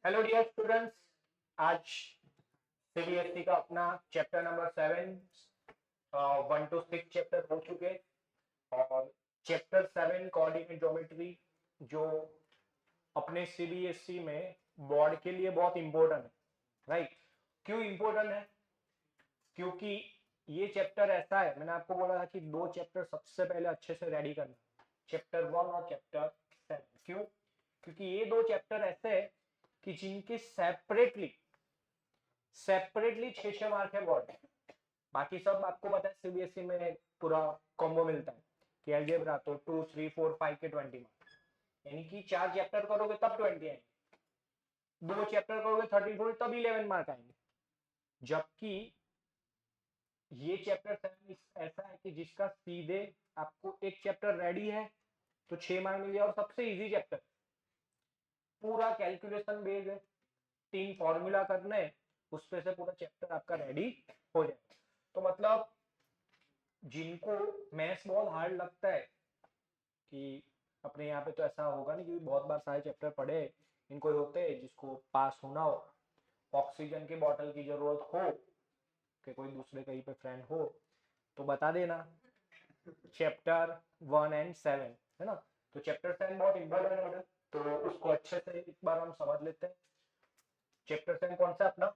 Hello dear students, आज CBSE का अपना चैप्टर नंबर 7 1 to 6 चैप्टर हो चुके और चैप्टर 7 कोऑर्डिनेट ज्योमेट्री जो अपने सीबीएसई में बोर्ड के लिए बहुत इंपॉर्टेंट है। राइट? क्यों इंपॉर्टेंट है? क्योंकि ये चैप्टर ऐसा है, मैंने आपको बोला था कि दो चैप्टर सबसे पहले अच्छे से रेडी करना, चैप्टर 1 और चैप्टर 7। क्यों? क्योंकि ये दो चैप्टर ऐसे है कि जिनके सेपरेटली 6 मार्क है बोर्ड। बाकी सब आपको पता है सीबीएसई में पूरा कॉम्बो मिलता है कि अलजेब्रा तो 2 3 4 5 के 20 मार्क, यानी कि 4 चैप्टर करोगे तब 20 आएंगे, 2 चैप्टर करोगे 13 4 तब 11 मार्क आएंगे। जबकि ये चैप्टर 7 ऐसा है कि जिसका सीधे आपको एक चैप्टर रेडी है तो 6 मार्क मिल गया और सबसे इजी चैप्टर, पूरा कैलकुलेशन बेस्ड है, 3 फॉर्मूला करने हैं, उसपे से पूरा चैप्टर आपका रेडी हो जाए। तो मतलब जिनको मैथ्स बहुत हार्ड लगता है कि अपने यहाँ पे तो ऐसा होगा नहीं क्योंकि बहुत बार सारे चैप्टर पढ़े, इनको होते हैं जिसको पास होना हो, ऑक्सीजन की बोतल की जरूरत हो कि कोई दूसरे कहीं पे फ्रेंड हो तो बता देना, चैप्टर 1 एंड 7 है ना। तो चैप्टर 7 बहुत इंपॉर्टेंट है, तो उसको अच्छे से एक बार हम समझ लेते हैं। चैप्टर 7 कौन सा अपना?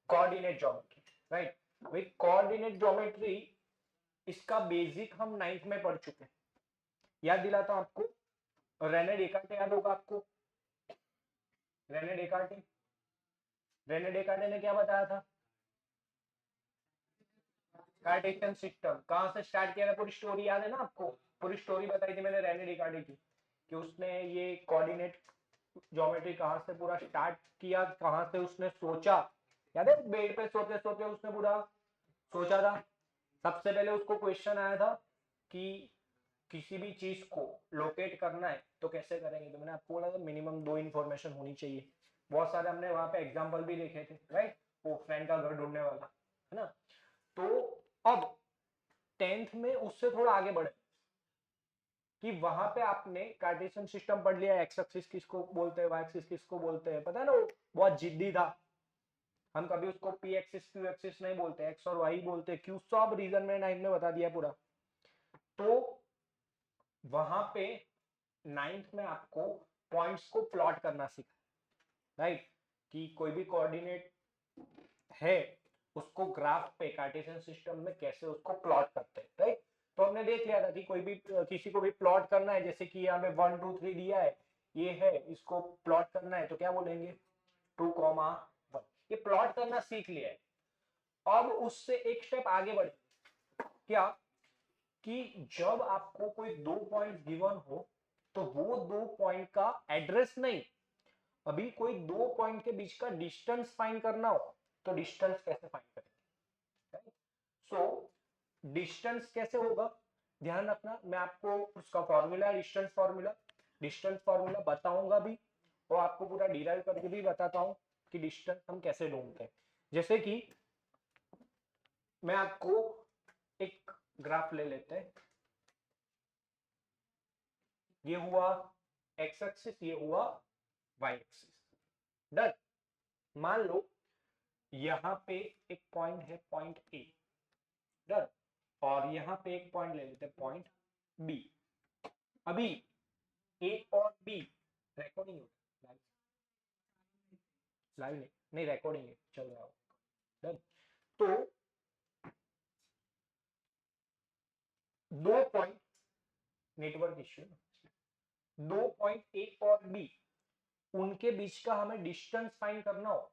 Coordinate geometry. राइट? भाई कोऑर्डिनेट ज्योमेट्री इसका बेसिक हम 9th में पढ़ चुके हैं। याद दिलाता हूं आपको, रेने डेकार्टे याद होगा आपको, रेने डेकार्टे। रेने डेकार्टे ने क्या बताया था? कार्टेशियन सिस्टम कहां से स्टार्ट किया था, पूरी स्टोरी याद है ना आपको? पूरी स्टोरी बताई थी मैंने रेने डेकार्टे की कि उसने ये कोऑर्डिनेट ज्योमेट्री कहां से पूरा स्टार्ट किया, कहां से उसने सोचा। याद है बेड पे सोते सोते उसने पूरा सोचा था। सबसे पहले उसको क्वेश्चन आया था कि किसी भी चीज को लोकेट करना है तो कैसे करेंगे, तो मैंने आपको बोला था मिनिमम 2 इंफॉर्मेशन होनी चाहिए। बहुत सारे हमने वहां पे एग्जांपल भी देखे थे। राइट? वो फ्रेंड का घर ढूंढने वाला है ना। तो अब 10th में उससे थोड़ा आगे बढ़े कि वहां पे आपने कार्टेशियन सिस्टम पढ़ लिया, एक्स एक्सिस किसको बोलते हैं, वाई एक्सिस किसको बोलते हैं, पता है ना, वो बहुत जिद्दी था। हम कभी उसको पी एक्सिस क्यू एक्सिस नहीं बोलते, एक्स और वाई बोलते, क्यू सब रीजन में 9th में बता दिया पूरा। तो वहां पे 9th में आपको पॉइंट्स को प्लॉट करना सीखा। राइट? कि कोई भी कोऑर्डिनेट है उसको ग्राफ पे कार्टेशियन सिस्टम में कैसे उसको प्लॉट करते हैं। राइट? तो हमने देख लिया था कि कोई भी किसी को भी प्लॉट करना है, जैसे कि यहाँ पे 1 2 3 दिया है, ये है, इसको प्लॉट करना है तो क्या बोलेंगे? 2,1। ये प्लॉट करना सीख लिया है। अब उससे एक स्टेप आगे बढ़े, क्या कि जब आपको कोई 2 पॉइंट गिवन हो तो वो 2 पॉइंट का एड्रेस नहीं, अभी कोई 2 पॉइंट के बीच का डिस्टेंस फाइंड करना हो तो डिस्टेंस कैसे फाइंड करेंगे? सो डिस्टेंस कैसे होगा, ढध्यान रखना। मैं आपको उसका फॉर्मूला, डिस्टेंस फॉर्मूला बताऊंगा भी और आपको पूरा डिराइव करके भी बताता हूं कि डिस्टेंस हम कैसे ढूंढते हैं। जैसे कि मैं आपको एक ग्राफ ले लेते हैं, ये हुआ एक्स एक्सिस, ये हुआ वाई एक्सिस। डन? मान लो यहां पे एक पॉइंट है, पॉइंट ए। डन? और यहां पे एक पॉइंट ले लेते हैं, पॉइंट बी। अभी ए और बी रिकॉर्डिंग होता है, लाइव नहीं, नहीं रिकॉर्डिंग है, चल रहा हो। डन? तो दो पॉइंट, नेटवर्क इश्यू, दो पॉइंट ए और बी, उनके बीच का हमें डिस्टेंस फाइंड करना हो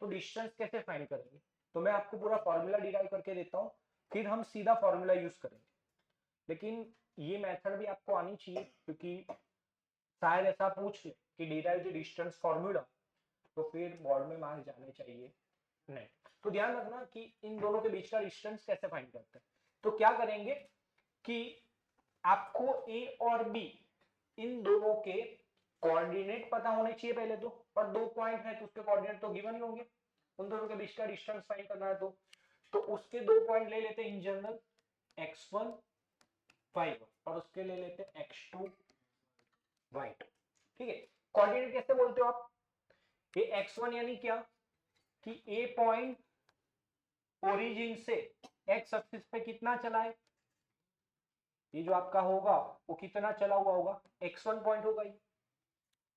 तो डिस्टेंस कैसे फाइंड करेंगे? तो मैं आपको पूरा फॉर्मूला डिराइव करके देता हूं, फिर हम सीधा फॉर्मूला यूज करेंगे। लेकिन ये मेथड भी आपको आनी चाहिए क्योंकि शायद ऐसा पूछ ले कि डिराइव द डिस्टेंस फॉर्मूला, तो फिर बोर्ड में मार्क्स जाने चाहिए नहीं। तो ध्यान रखना कि इन दोनों के बीच का डिस्टेंस कैसे फाइंड करते हैं। तो क्या करेंगे कि आपको ए और बी इन दोनों के कोऑर्डिनेट पता होने चाहिए पहले तो, और 2 पॉइंट है तो उसके कोऑर्डिनेट तो गिवन ही होंगे। उन दोनों के बीच का डिस्टेंस फाइंड करना है तो उसके 2 पॉइंट ले लेते हैं इन जनरल, x1 y1, और उसके ले लेते हैं x2 y2। ठीक है? कोऑर्डिनेट कैसे बोलते हो आप? ये x1 यानी क्या कि ए पॉइंट ओरिजिन से एक्स एक्सिस पे कितना चला है, ये जो आपका होगा वो कितना चला हुआ होगा, x1 पॉइंट होगा ये,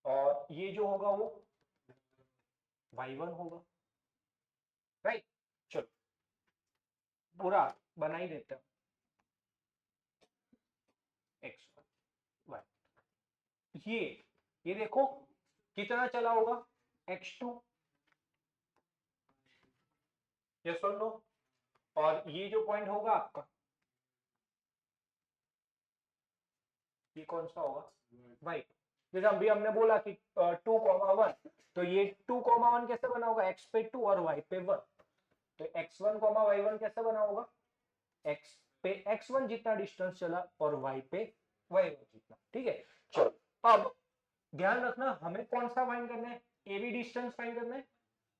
और ये जो होगा वो y1 होगा, राइट। चलो पूरा बना ही देते हैं, x1 y, ये देखो कितना चला होगा, x2, ये सुन लो, और ये जो पॉइंट होगा आपका, ये कौन सा होगा, y। जैसे अभी हमने बोला कि 2,1, तो ये 2,1 कैसे बना होगा, x पे 2 और y पे 1, तो x1, y1 कैसे बना होगा, x पे x1 जितना डिस्टेंस चला और y पे y1 जितना, ठीक है। चलो अब ध्यान रखना हमें कौन सा फाइंड करना है, ए बी डिस्टेंस फाइंड करना है,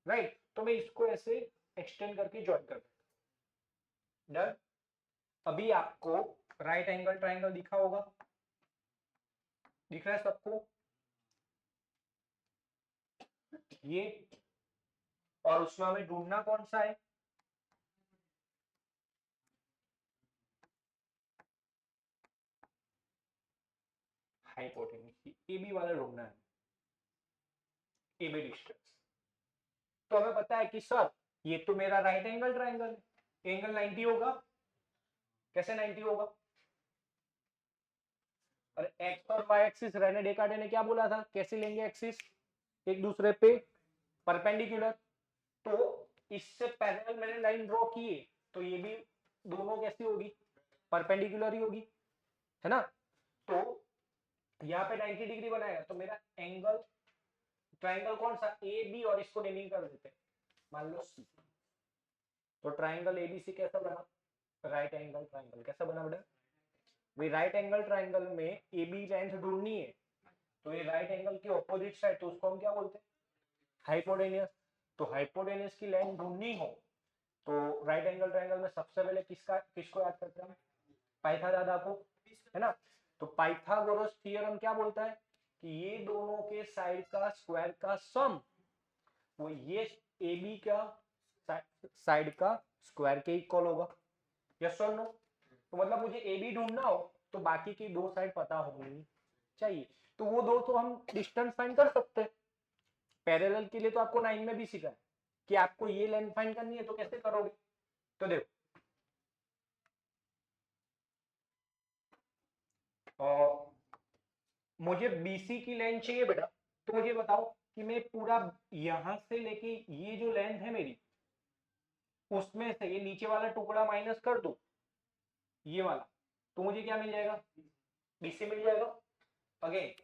राइट। तो मैं इसको ऐसे एक्सटेंड करके ज्वाइन कर दूं, डन। अभी आपको राइट एंगल ट्राइंगल दिखा होगा, दिख रहा है सबको ये, और उसमें हमें ढूंढना कौन सा है, हाइपोटेन्यूज, ए बी वाला ढूंढना है, ए बी डिस्टेंस। तो हमें पता है कि सर ये तो मेरा राइट एंगल ट्राइंगल है, एंगल 90 होगा, कैसे 90 होगा, और एक्स और वाई एक्सिस रेने डेकार्टे ने क्या बोला था, कैसे लेंगे एक्सिस, एक दूसरे पे परपेंडिकुलर, तो इससे पैरेलल मैंने लाइन ड्रॉ की है, तो ये भी दोनों कैसी होगी, परपेंडिकुलर ही होगी, है ना। तो यहाँ पे 90 डिग्री बनाएगा, तो मेरा एंगल ट्राइंगल कौन सा, ए बी, और इसको नेमिंग कर देते हैं, मान लो सी। तो ट्राइंगल एबीसी कैसा बना, राइट एंगल ट्राइंगल कैसा बना बेटा, भाई राइट एंगल ट्राइंगल में ए बी लेंथ ढूंढनी है, तो ये राइट एंगल की ऑपोजिट साइड, तो उसको हम क्या बोलते हैं, हाइपोटेनियस। तो हाइपोटेनियस की लेंथ ढूंढनी हो तो राइट एंगल ट्राइंगल में सबसे पहले किसको याद करते हैं, पाइथागोरस को, है ना। तो पाइथागोरस थ्योरम क्या बोलता है कि ये दोनों के साइड का स्क्वायर का सम, वो ये ए बी का साइड का स्क्वायर के इक्वल होगा, यस और नो। तो मतलब मुझे ए बी ढूंढना हो तो बाकी की दो साइड पता होनी चाहिए, तो वो दो तो हम डिस्टेंस फाइंड कर सकते हैं। पैरेलल के लिए तो आपको 9 में भी सीखा है कि आपको ये लेंथ फाइंड करनी है, तो कैसे करोगे, तो देखो और मुझे बीसी की लेंथ चाहिए बेटा, तो मुझे बताओ कि मैं पूरा यहां से लेके ये जो लेंथ है मेरी, उसमें से ये नीचे वाला टुकड़ा माइनस कर दो ये वाला, तो मुझे क्या मिल जाएगा, बीसी मिल जाएगा। अगेन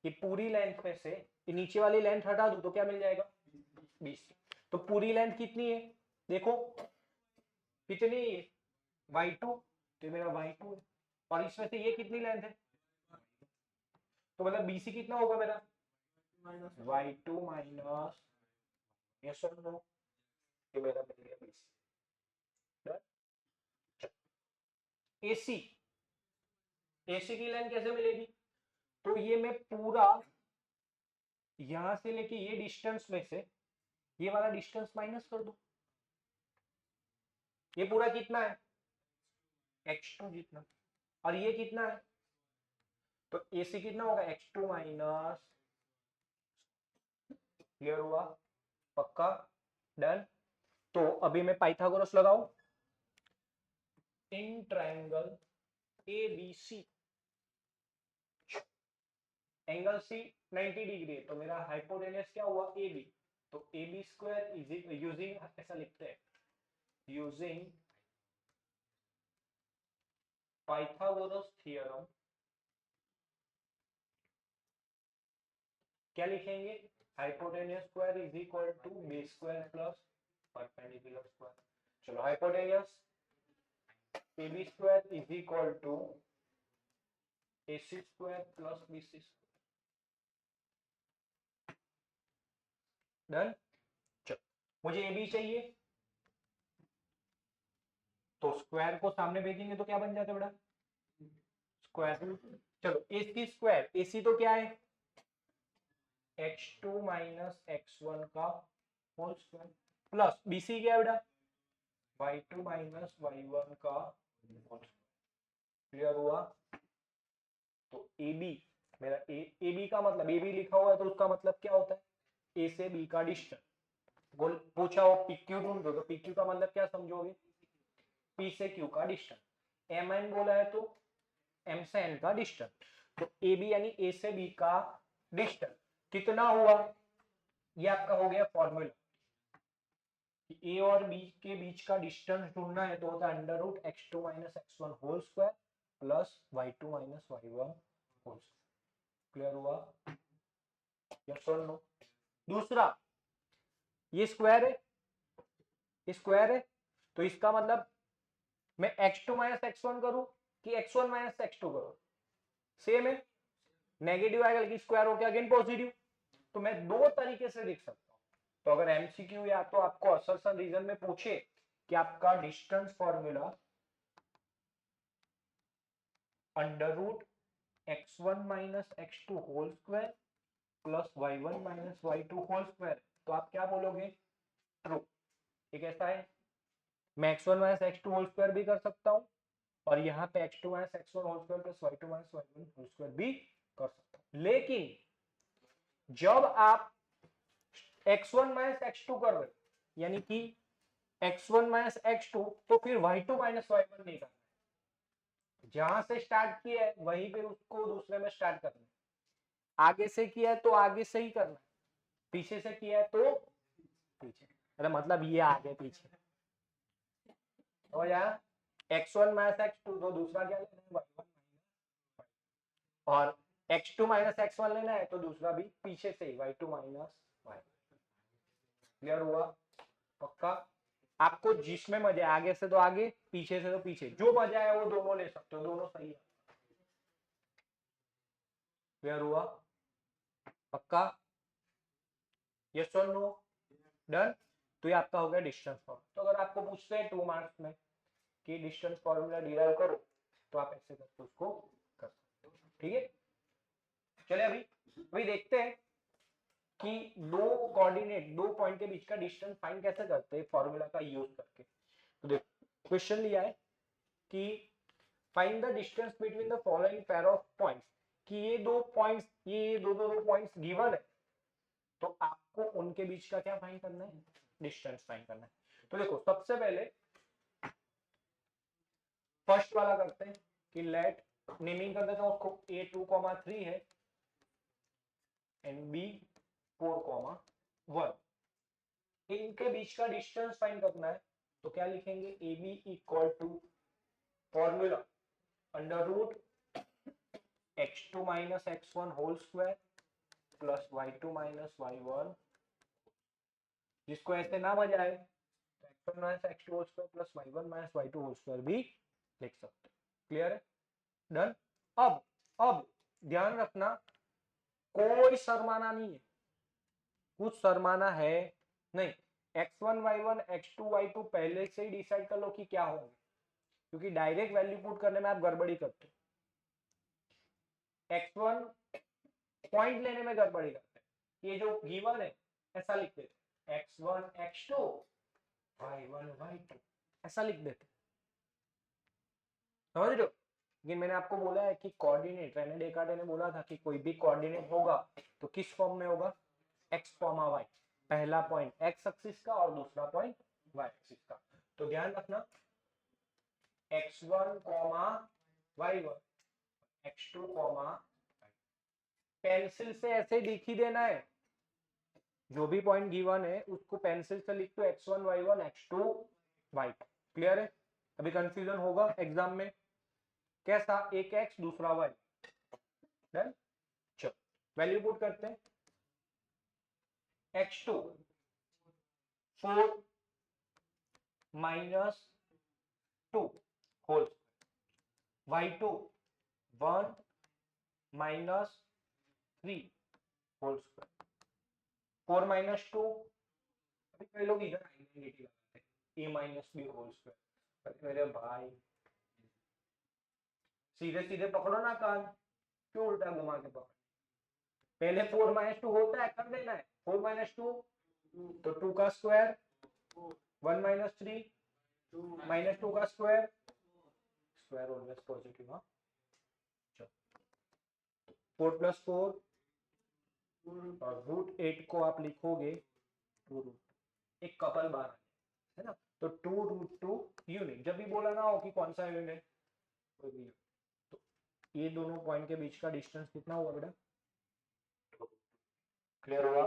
ये पूरी लेंथ में से ये नीचे वाली लेंथ हटा दो तो क्या मिल जाएगा, बीसी। तो पूरी लेंथ कितनी है, देखो कितनी है, y2, तो मेरा y2 है, और इसमें से ये कितनी लेंथ है, तो मतलब बीसी कितना होगा मेरा, y2 माइनस, यस और नो, ये मेरा मिल गया बीसी। एसी, एसी की लेंथ कैसे मिलेगी, तो ये मैं पूरा यहां से लेके ये डिस्टेंस में से ये वाला डिस्टेंस माइनस कर दो, ये पूरा कितना है, x2 जितना, और ये कितना है, तो एसी कितना होगा, x2 माइनस, क्लियर हुआ, पक्का, डन। तो अभी मैं पाइथागोरस लगाऊं, in triangle ABC, angle C 90 degree है, तो मेरा हाइपोटेनस क्या हुआ, ए बी, तो A B square is using, ऐसा लिखते हैं, यूजिंग पाइथागोरस थ्योरम, क्या लिखेंगे, hypotenuse square is equal to B square plus perpendicular square. चलो hypotenuse A B square is equal to A C square plus B C, done. चलो मुझे A B चाहिए, तो स्क्वायर को सामने भेजेंगे तो क्या बन जाता है बेटा, स्क्वायर। चलो ए सी स्क्वायर, ए सी तो क्या है, x2 माइनस x1 का होल स्क्वायर प्लस BC क्या है बेटा y2 माइनस y1 का होल स्क्वायर। क्लियर हुआ? तो AB मेरा ए बी का मतलब ए बी लिखा हुआ है तो उसका मतलब क्या होता है ए से बी का डिस्टेंस। बोल पूछा हो PQ ढूंढ दो तो PQ का मतलब क्या समझोगे P से Q का डिस्टेंस। MN बोला है तो M से N का डिस्टेंस। तो AB यानी ए से बी का डिस्टेंस कितना हुआ ये आपका हो गया फॉर्मूला। ए और बी के बीच का डिस्टेंस ढूंढना है तो होता है under root x2 minus x1 whole square plus y2 minus y1 whole square. Clear हुआ? यस और नो? दूसरा ये स्क्वायर है ये स्क्वायर है तो इसका मतलब मैं x2 माइनस x1 करूं कि x1 माइनस x2 करूं सेम है। नेगेटिव आएगा लेकिन स्क्वायर हो गया अगेन पॉजिटिव। तो मैं दो तरीके से लिख सकता हूं। तो अगर एमसीक्यू या तो आपको असर्शन रीजन में पूछे कि आपका distance formula under root x1 minus x2 whole square plus y1 minus y2 whole square तो आप क्या बोलोगे ट्रू। ये कैसा है मैं x1 minus x2 whole square भी कर सकता हूं और यहाँ पे x2 minus x1 whole square plus y2 minus y1 whole square भी कर सकता हूं। लेकिन जब आप x1 माइनस x2 कर रहे यानी कि x1 माइनस x2 तो फिर y2 माइनस y1 नहीं करना है। जहां से स्टार्ट किया है वहीं पे उसको दूसरे में स्टार्ट करना है। आगे से किया है तो आगे से ही करना है पीछे से किया है तो पीछे। अरे मतलब ये आगे पीछे हो जाए x1 माइनस x2 तो दूसरा क्या लेना है y1 और x2 माइनस x1 लेना है तो दूसरा भी पीछे से ही y2 माइनस y। क्लियर हुआ? पक्का? आपको जिसमें मजा है आगे से तो आगे पीछे से तो पीछे जो मजा है वो दोनों ले सकते हो दोनों सही है। क्लियर हुआ? पक्का? यस और नो? डन? तो ये आपका हो गया डिस्टेंस फॉर्मूला। तो अगर आपको पूछते हैं 2 मार्क्स में कि डिस्टेंस फॉर्मूला डिराइव करो तो आप ऐसे करके उसको कर सकते हो। ठीक है चले अभी देखते हैं कि दो कोऑर्डिनेट दो पॉइंट के बीच का डिस्टेंस फाइंड कैसे करते हैं फॉर्मूला का यूज करके। तो देखो क्वेश्चन लिया है कि find the distance between the following pair of points कि ये दो पॉइंट्स ये दो पॉइंट्स गिवन है तो आपको उनके बीच का क्या फाइंड करना है डिस्टेंस फाइंड करना है। तो देखो सबसे पहले फर्स्ट वाला करते हैं कि लेट नेमिंग कर देता हूं उसको A2,3 है एंड B4,1 इनके बीच का डिस्टेंस फाइंड करना है। तो क्या लिखेंगे AB equal to formula under root x2 minus x1 whole square plus y2 minus y1 जिसको ऐसे ना मजा आए तो x1 minus x2 whole square plus y1 minus y2 whole square भी लिख सकते। क्लियर है? डन? अब ध्यान रखना कोई शर्माना नहीं है कुछ शर्माना है नहीं। x1 y1 x2 y2 पहले से ही डिसाइड कर लो कि क्या होंगे क्योंकि डायरेक्ट वैल्यू पुट करने में आप गड़बड़ी करते हो। x1 पॉइंट लेने में गड़बड़ी करते हैं। ये जो गिवन है ऐसा लिख देते x1 x2 y1 y2 ऐसा लिख देते समझ रहे हो। लेकिन मैंने आपको बोला है कि कोऑर्डिनेट रेने डेकार्ट ने बोला था कि कोई भी कोऑर्डिनेट होगा तो किस फॉर्म में होगा x, y पहला पॉइंट x एक्सिस का और दूसरा पॉइंट y एक्सिस का। तो ध्यान रखना x1, y1 x2, पेंसिल से ऐसे लिख ही देना है जो भी पॉइंट गिवन है उसको पेंसिल से लिख दो x1 y1 x2 y2। Clear है? अभी कंफ्यूजन होगा एग्जाम में कैसा एक x दूसरा y। डन? चलो वैल्यू पुट करते हैं x2 4 minus 2 whole y2 1 minus 3 whole square 4 minus 2 अभी कई लोग इधर आइडेंटिटी लगाते हैं a minus B whole square. मेरे भाई सीधे सीधे पकड़ो ना कान क्यों उल्टा घुमा के पकड़। पहले 4 - 2 होता है, कर देना है 4 - 2 तो 2 का स्क्वायर 1 - 3 -2 का स्क्वायर, स्क्वायर ऑलवेज पॉजिटिव। हाँ 4 + 4 और √8 को आप लिखोगे 2 एक कपल बार है ना, तो 2 √2 यूनिट। जब भी बोला ना हो कि कौन सा यूनिट, तो ये दोनों पॉइंट के बीच का डिस्टेंस कितना हुआ बेटा? क्लियर हुआ?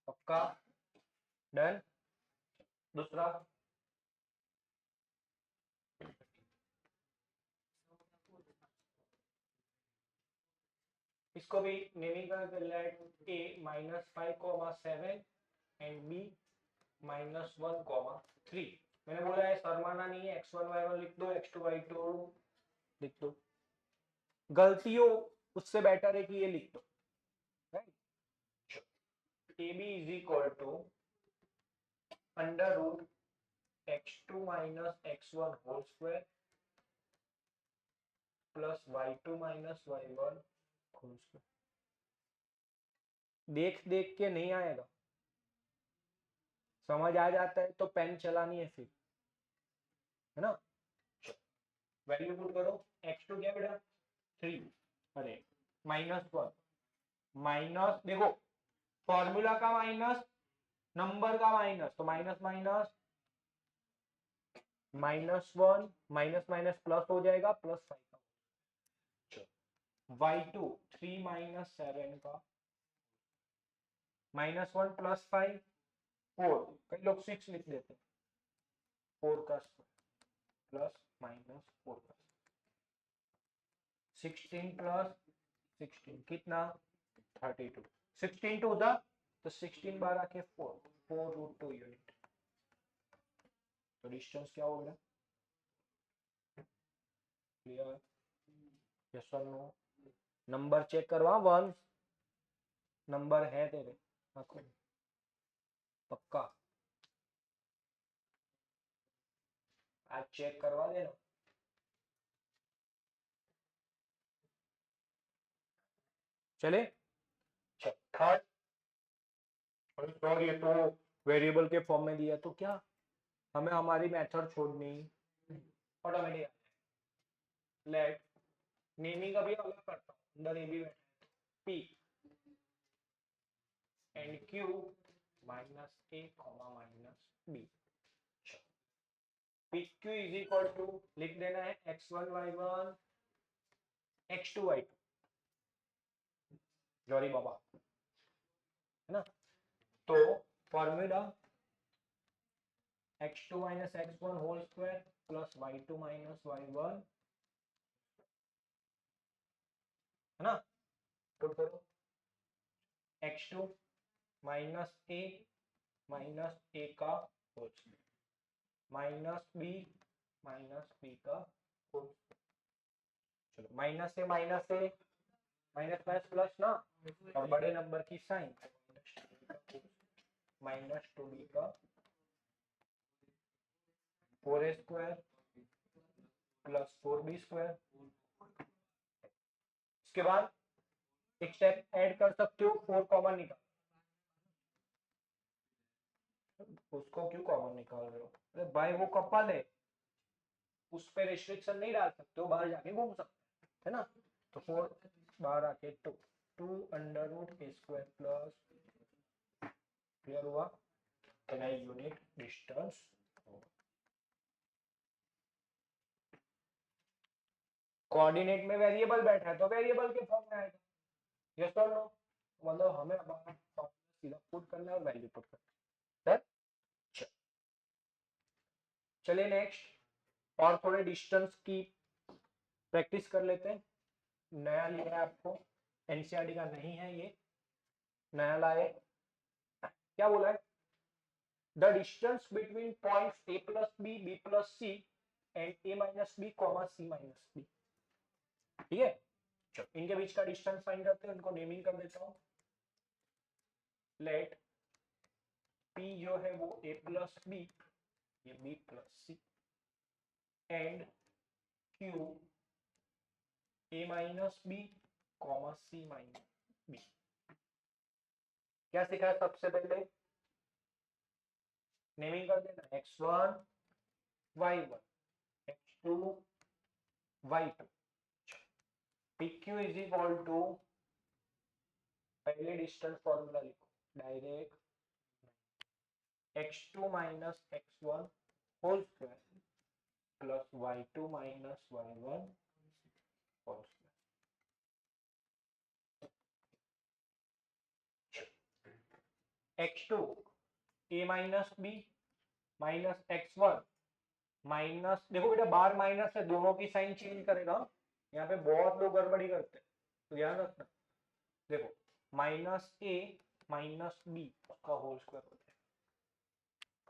पक्का? डन? दूसरा इसको भी नेमिंग कर लेट a -5,7 एंड b -1,3। मैंने बोला है शर्माना नहीं है, x1 y1 लिख दो, x2 y2 लिख दो। गलती हो उससे बेटर है कि ये लिख दो, right. ab is equal to √x2 - x1 whole square plus y2 - y1 whole square. देख देख के नहीं आएगा, समझ आ जाता है तो पेन चलानी है फिर, है ना। वैल्यू पुट करो, x2 क्या बेटा 3, अरे -1 माइनस, देखो फॉर्मूला का माइनस, नंबर का माइनस, तो minus minus -1 minus minus plus हो जाएगा, +5 का y2 3 - 7 का -1 +5 4, कई लोग 6 लिख देते हैं, 4 का स्क्वायर प्लस -4 का 16 + 16 कितना 32, 16 टू द तो 16 12 के 4 √2 यूनिट। तो डिस्टेंस क्या हो गया? क्लियर? यस और नो? नंबर चेक करवा, 1 नंबर है तेरे आंखों में, पक्का आज चेक करवा देना। चले थर्ड, ये तो वेरिएबल के फॉर्म में दिया, तो क्या हमें हमारी मेथड छोड़नी ऑटोमेटिक। लेट नेमिंग अभी अलग करता हूँ, अंदर ए भी बैठा है, P and Q -a, -b। P Q is equal to लिख देना है x1 y1 x2 y2, जॉरी बाबा, है ना। तो formula x2 - x1 whole square plus y2 - y1, है ना। पुट करो x2 - a -a का होल स्क्वायर -b का होल, चलो माइनस से माइनस से माइनस प्लस प्लस ना, और बड़े नंबर की साइन -2b का 4a square plus 4b square. इसके बाद एक स्टेप ऐड कर सकते हो, 4 कॉमन निकाल, उसको क्यों कॉमन निकाल रहे हो? अरे भाई वो कपल है, उस पर रिस्ट्रिक्शन नहीं डाल सकते हो, बाहर जाके घूम सकते है ना। तो 4 बाहर आके 2 √a स्क्वायर प्लस, क्लियर हुआ? यूनिट डिस्टेंस कोऑर्डिनेट में वेरिएबल बैठा है तो वेरिएबल के फॉर्म में आएगा, यस और नो? मतलब हमें सीधा पुट करना है और वैल्यू पुट करना है। चलिए नेक्स्ट और थोड़े डिस्टेंस की प्रैक्टिस कर लेते हैं। नया लिया है आपको, एनसीईआरटी का नहीं है ये, नया लाए। क्या बोला है? The distance between points a + b, b + c and a - b, c - b। ठीक है, चलो इनके बीच का डिस्टेंस फाइंड करते हैं, उनको नेमिंग कर देता हूं। लेट p जो है वो a + b, ये b + c and q a - b, c - b। क्या सीखा है सबसे पहले? नेमिंग कर देना, x1 y1 x2 y2। pq is equal to, पहले डिस्टेंस फॉर्मूला लिखो direct, x2 minus x1 whole square plus y2 minus y1 whole square. x2 a minus b minus x1 minus, देखो बेटा बार माइनस है, दोनों की sign change करेगा, यहाँ पे बहुत लोग गड़बड़ी करते हैं तो ध्यान रखना। देखो माइनस a माइनस b का होल स्क्वायर होता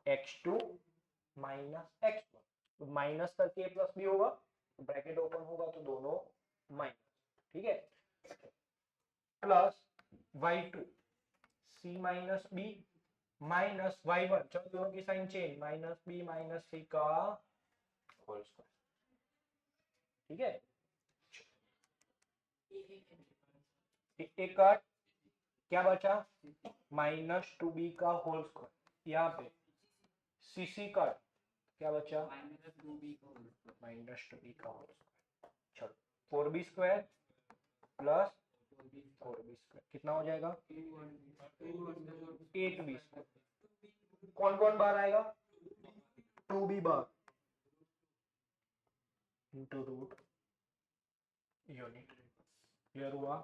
है x2 माइनस x1, तो माइनस करके a प्लस बी होगा, ब्रैकेट ओपन होगा तो दोनों माइनस, ठीक है, plus y2 c minus b minus y1, चलो दोनों की sign change, minus b minus c का होल स्क्वायर, ठीक है। एक का क्या बचा, माइनस 2b का होल स्क्वायर, यहाँ पे cc का क्या बचा, माइनस 2b का होल स्क्वायर। चलो 4b square plus 4b square कितना हो जाएगा, 8b स्क्वायर। कौन कौन बार आएगा, 2b bar into root unit, clear हुआ।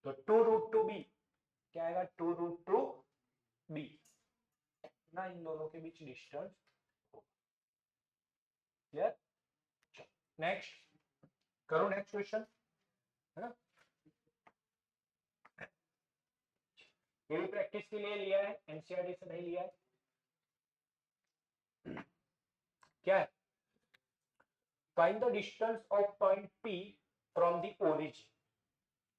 तो 2 रूट 2b क्या आएगा, 2 रूट 2b ना, इन दोनों के बीच डिस्टेंस, क्लियर। नेक्स्ट करो, नेक्स्ट क्वेश्चन है ना, ये भी प्रैक्टिस के लिए लिया है, एनसीईआरटी से नहीं लिया है। क्या है, find the distance of point P from the origin.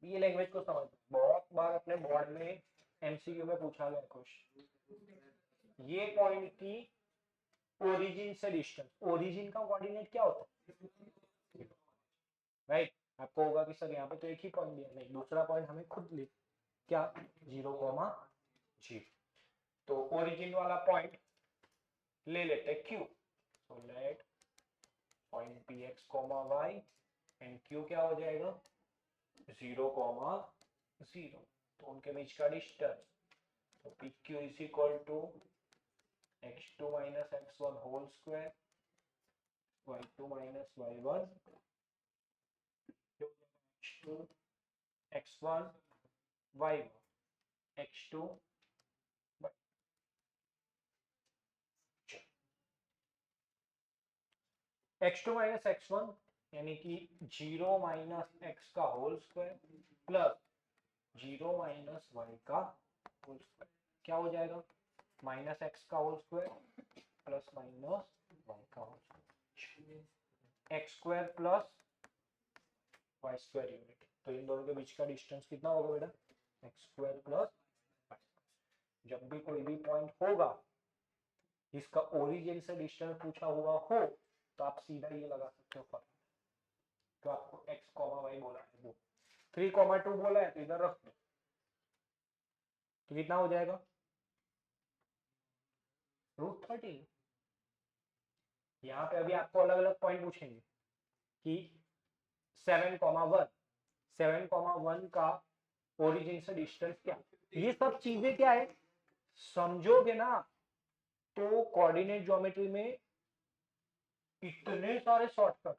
ये लैंग्वेज को समझ, बहुत बार अपने बोर्ड में एमसीक्यू में पूछा गया क्वेश्चन। ये पॉइंट की ओरिजिन से डिस्टेंस, ओरिजिन का कोऑर्डिनेट क्या होता है, राइट। आपको होगा कि सर यहाँ पे तो एक ही पॉइंट दिया, नहीं दूसरा पॉइंट हमें खुद ले, क्या 0,0। तो ओरिजिन वाला पॉइंट ले लेते Q, so let point px, y and Q क्या हो जाएगा 0,0, तो उनके बीच का डिस्टेंस, तो pq is equal to x2 minus x1 whole square y2 minus y1 x2 x1 y1 x2 x2 minus x1 यानी कि 0 माइनस x का whole square plus 0 minus y का होल स्क्वायर, क्या हो जाएगा माइनस x का whole square plus minus y का whole square, x square plus y square unit. तो इन दोनों के बीच का डिस्टेंस कितना होगा बेटा, x स्क्वायर प्लस y। जब भी कोई भी पॉइंट होगा जिसका ओरिजिन से डिस्टेंस पूछा हुआ हो तो आप सीधा ये लगा सकते हो फॉर्मूला, तो आपको x, y बोला है, वो 3,2 बोला है तो इधर रख दो, तो कितना हो जाएगा √13। यहाँ पे अभी आपको अलग अलग पॉइंट पूछेंगे कि 7,1 7,1 का ओरिजिन से डिस्टेंस क्या, ये सब चीजें क्या है समझोगे ना, तो कोऑर्डिनेट ज्योमेट्री में इतने सारे शॉर्टकट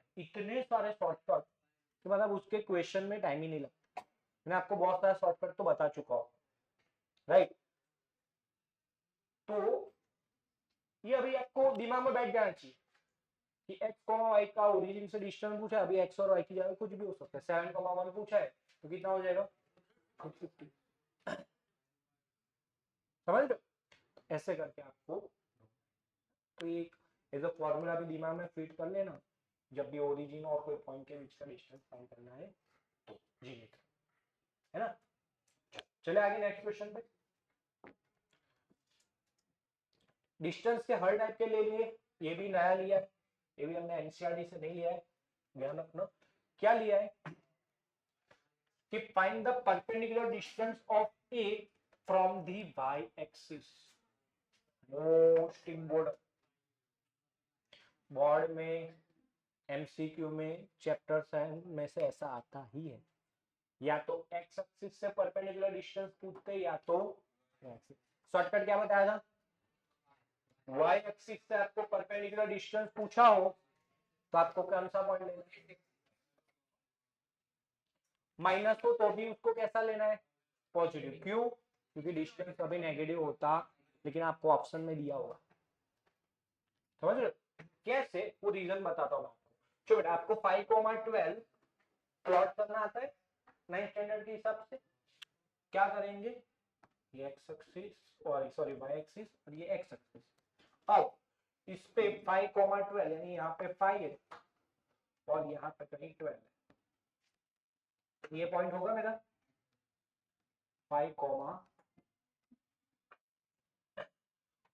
कि मतलब उसके क्वेश्चन में टाइम ही नहीं लगता। मैं आपको बहुत सारा शॉर्टकट तो बता चुका हूँ, राइट। तो ये अभी आपको दिमाग में बैठ जाना चाहिए कि x, y का ओरिजिन से डिस्टेंस पूछा है, अभी x और y की जगह कुछ भी हो सकता है, 7,1 पूछा है तो कितना हो जाएगा 50। समझ लो, ऐसे करके आपको तो एक एज अ फॉर्मूला भी दिमाग में फिट कर लेना, जब भी ओरिजिन और कोई पॉइंट के बीच का डिस्टेंस फाइंड करना है तो जी है ना। चले आगे नेक्स्ट क्वेश्चन पे, डिस्टेंस के हर टाइप के ले लिए, ये भी नया लिया है, ये भी हमने एनसीईआरटी से नहीं लिया है, ध्यान रखना। क्या लिया है कि find the perpendicular distance of A from the y axis. Most important, board में एमसीक्यू में चैप्टर 7 में से ऐसा आता ही है, या तो एक्स एक्सिस से परपेंडिकुलर डिस्टेंस पूछते या तो शॉर्टकट क्या बताया था, वाई एक्सिस से आपको परपेंडिकुलर डिस्टेंस पूछा हो तो आपको कौन सा पॉइंट लेना है, माइनस हो तो भी उसको कैसा लेना है, पॉजिटिव। क्यों, क्योंकि डिस्टेंस कभी नेगेटिव होता लेकिन आपको ऑप्शन में दिया होगा, समझ रहे हो कैसे, वो रीजन बताता हूँ आपको। चलो बेटा, आपको 5,12 प्लॉट करना आता है 9th स्टैंडर्ड के हिसाब से, क्या करेंगे, ये एक्स एक्सिस और सॉरी वाई एक्सिस और ये एक्स एक्सिस। अब इस पे 5,12 यानी यहाँ पे 5 है और यहाँ पे कहीं 12 है, ये पॉइंट होगा मेरा 5,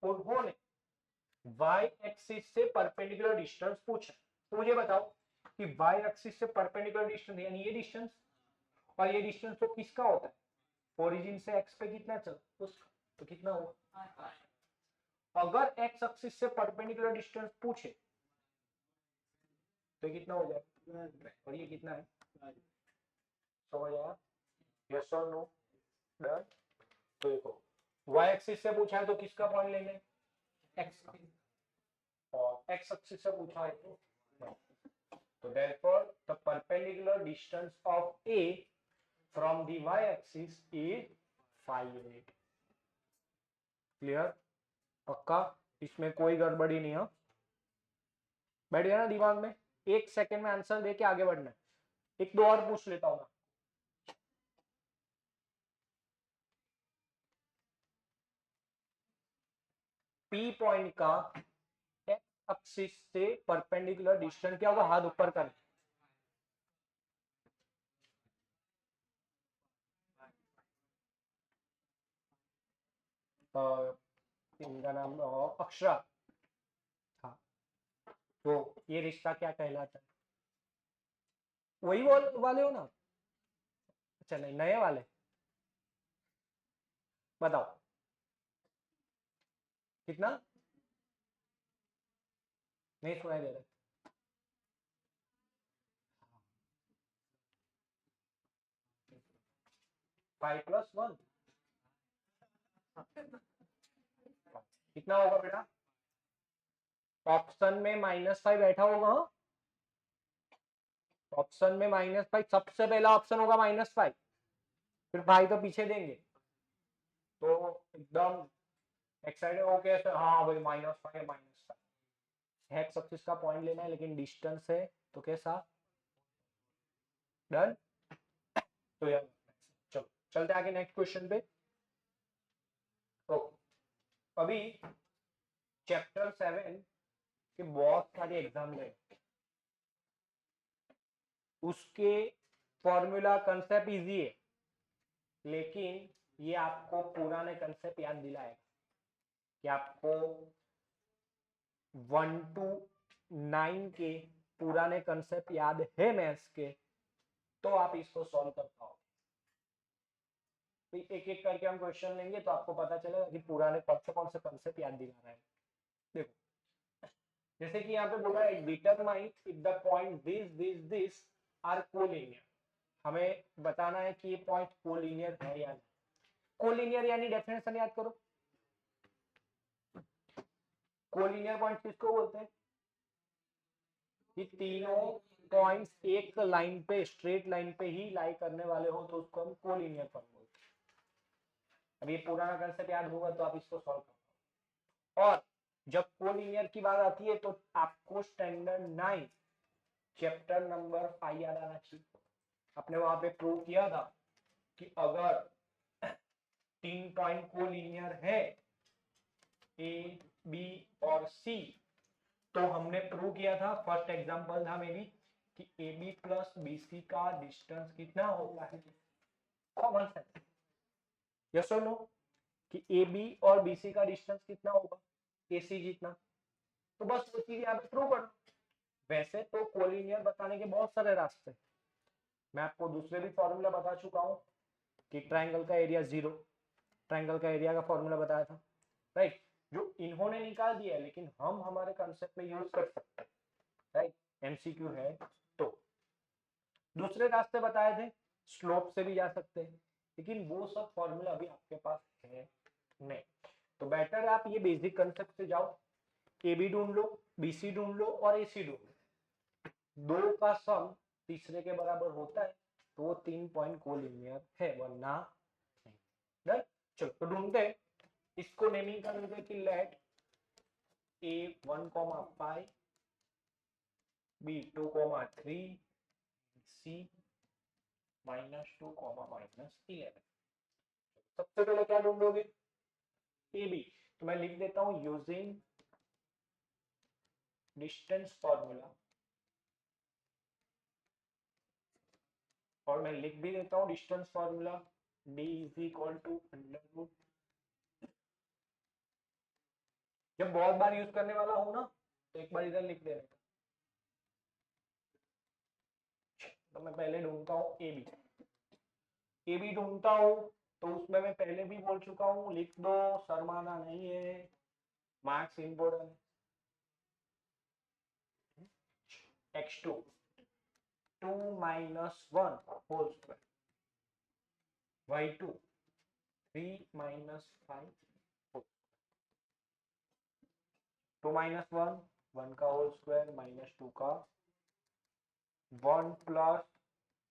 उन्होंने y एक्सिस से परपेंडिकुलर डिस्टेंस पूछा, तो मुझे बताओ कि y एक्सिस से परपेंडिकुलर डिस्टेंस यानी ये डिस्टेंस और ये डिस्टेंस तो किसका होता है, ओरिजिन से x पे कितना चल उसका, तो कितना होगा, अगर x एक्सिस से परपेंडिकुलर डिस्टेंस पूछे तो कितना हो जाएगा, और ये कितना है, समझ आया, यस और नो, डन। तो देखो y एक्सिस से पूछा है तो किसका पॉइंट लेंगे, x का, और x एक्सिस से पूछा है तो so therefore the perpendicular distance of A from the y axis is 5. Clear, पक्का, इसमें कोई गड़बड़ी नहीं है, बैठ गया ना दिमाग में, 1 सेकंड में आंसर देके आगे बढ़ना है। एक दो और पूछ लेता हूं मैं, P पॉइंट का x एक्सिस से परपेंडिकुलर डिस्टेंस क्या होगा, हाथ ऊपर कर, इनका नाम अक्षरा, हाँ, तो ये रिश्ता क्या कहलाता है, वही वाले हो ना, अच्छा नहीं नए वाले, बताओ कितना, नहीं सुनाई दे रहा, 5+1 कितना होगा बेटा, ऑप्शन में -5 बैठा होगा, ऑप्शन में -5 सबसे पहला ऑप्शन होगा -5, फिर भाई तो पीछे देंगे, तो एकदम एक्साइटेड हो गया सर, हाँ भाई -5 एक्स एक्सिस का पॉइंट लेना है लेकिन डिस्टेंस है तो कैसा, डन। तो यार चलो चलते आगे नेक्स्ट क्वेश्चन पे। तो अभी चैप्टर 7 के बहुत सारे एग्जाम ले, उसके फॉर्मूला कंसेप्ट इजी है लेकिन ये आपको पुराने कंसेप्ट याद दिलाएगा कि आपको 1 to 9 के पुराने कंसेप्ट याद है मैथ्स के, तो आप इसको सॉल्व कर पाओगे। एक एक करके हम क्वेश्चन लेंगे तो आपको पता चलेगा कि पुराने कौन से कंसेप्ट याद दिला रहा है। देखो जैसे कि यहाँ पे बोला है determine if the point this are collinear, हमें बताना है कि ये पॉइंट कोलिनियर है या नहीं। कोलिनियर यानी डेफिनेशन याद करो, कोलिनियर पॉइंट किसको बोलते हैं, कि तीनों पॉइंट्स एक लाइन पे स्ट्रेट लाइन पे ही लाई करने वाले हो तो उसको हम कोलिनियर पॉइंट बोलते हैं। अब ये पुराना कंसेप्ट याद होगा तो आप इसको सॉल्व करो। और जब कोलिनियर की बात आती है तो आपको स्टैंडर्ड 9 चैप्टर नंबर 5 याद आना चाहिए। आपने वहां पे प्रूव किया था कि अगर 3 पॉइंट कोलिनियर है ए बी और सी, तो हमने प्रूव किया था, फर्स्ट एग्जांपल था मेरी, कि A B plus B C का डिस्टेंस कितना होता है, कॉमन सेंस, यस और नो, कि ए बी और बी सी का डिस्टेंस कितना होगा, ए सी जितना। तो बस वो चीज यहाँ पे प्रूव करो। वैसे तो कोलिनियर बताने के बहुत सारे रास्ते, मैं आपको दूसरे भी फॉर्मूला बता चुका हूँ कि ट्राइंगल का एरिया 0, ट्रायंगल का एरिया का फॉर्मूला बताया था, राइट, जो इन्होंने निकाल दिया है लेकिन हम हमारे कंसेप्ट में यूज कर सकते हैं, राइट, एमसीक्यू है। तो दूसरे रास्ते बताए थे, स्लोप से भी जा सकते हैं, लेकिन वो सब फॉर्मूला अभी आपके पास है नहीं, तो बेटर आप ये बेसिक कंसेप्ट से जाओ, ए बी ढूंढ लो, बी सी ढूंढ लो और ए सी ढूंढ लो, दो का सम तीसरे के बराबर होता है तो वो 3 पॉइंट कोलिनियर है, वरना नहीं, राइट। चलो तो ढूंढते हैं, इसको नेमिंग कर देते कि लेट ए 1,5 बी 2,3 सी -2, -11। सबसे पहले क्या ढूंढोगे, ए बी, तो मैं लिख देता हूं यूजिंग डिस्टेंस फॉर्मूला, और मैं लिख भी देता हूं distance formula d is equal to under root, जब बहुत बार यूज करने वाला हो ना तो एक बार इधर लिख देना। तो मैं पहले ढूंढता हूं ए बी, ए बी ढूंढता हूं तो उसमें मैं पहले भी बोल चुका हूं, लिख दो, शर्माना नहीं है, marks important. x2 2 minus 1 whole square, y2 3 minus 5 whole, 2 minus 1 1 का होल स्क्वायर माइनस 2 का 1 प्लस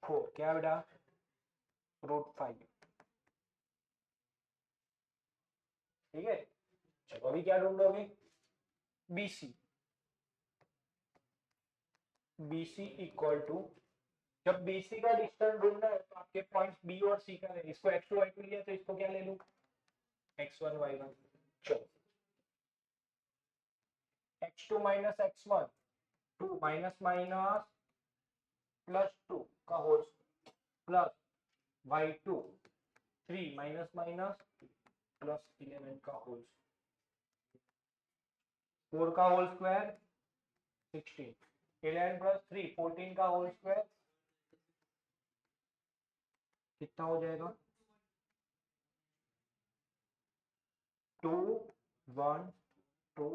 4 क्या बेटा √5, ठीक है। चलो अभी क्या ढूंढोगे, BC, BC इक्वल टू, जब BC का डिस्टेंस ढूंढना है तो आपके पॉइंट्स B और C का है, इसको x2 y2 लिया तो इसको क्या ले लूं x1 y1, चलो x2 minus x1 2 minus minus plus 2 का whole plus y2 3 minus minus plus 11 का होल, 4 का होल स्क्वायर 16, 11 प्लस 3 14 का होल स्क्वायर कितना हो जाएगा 2 1 2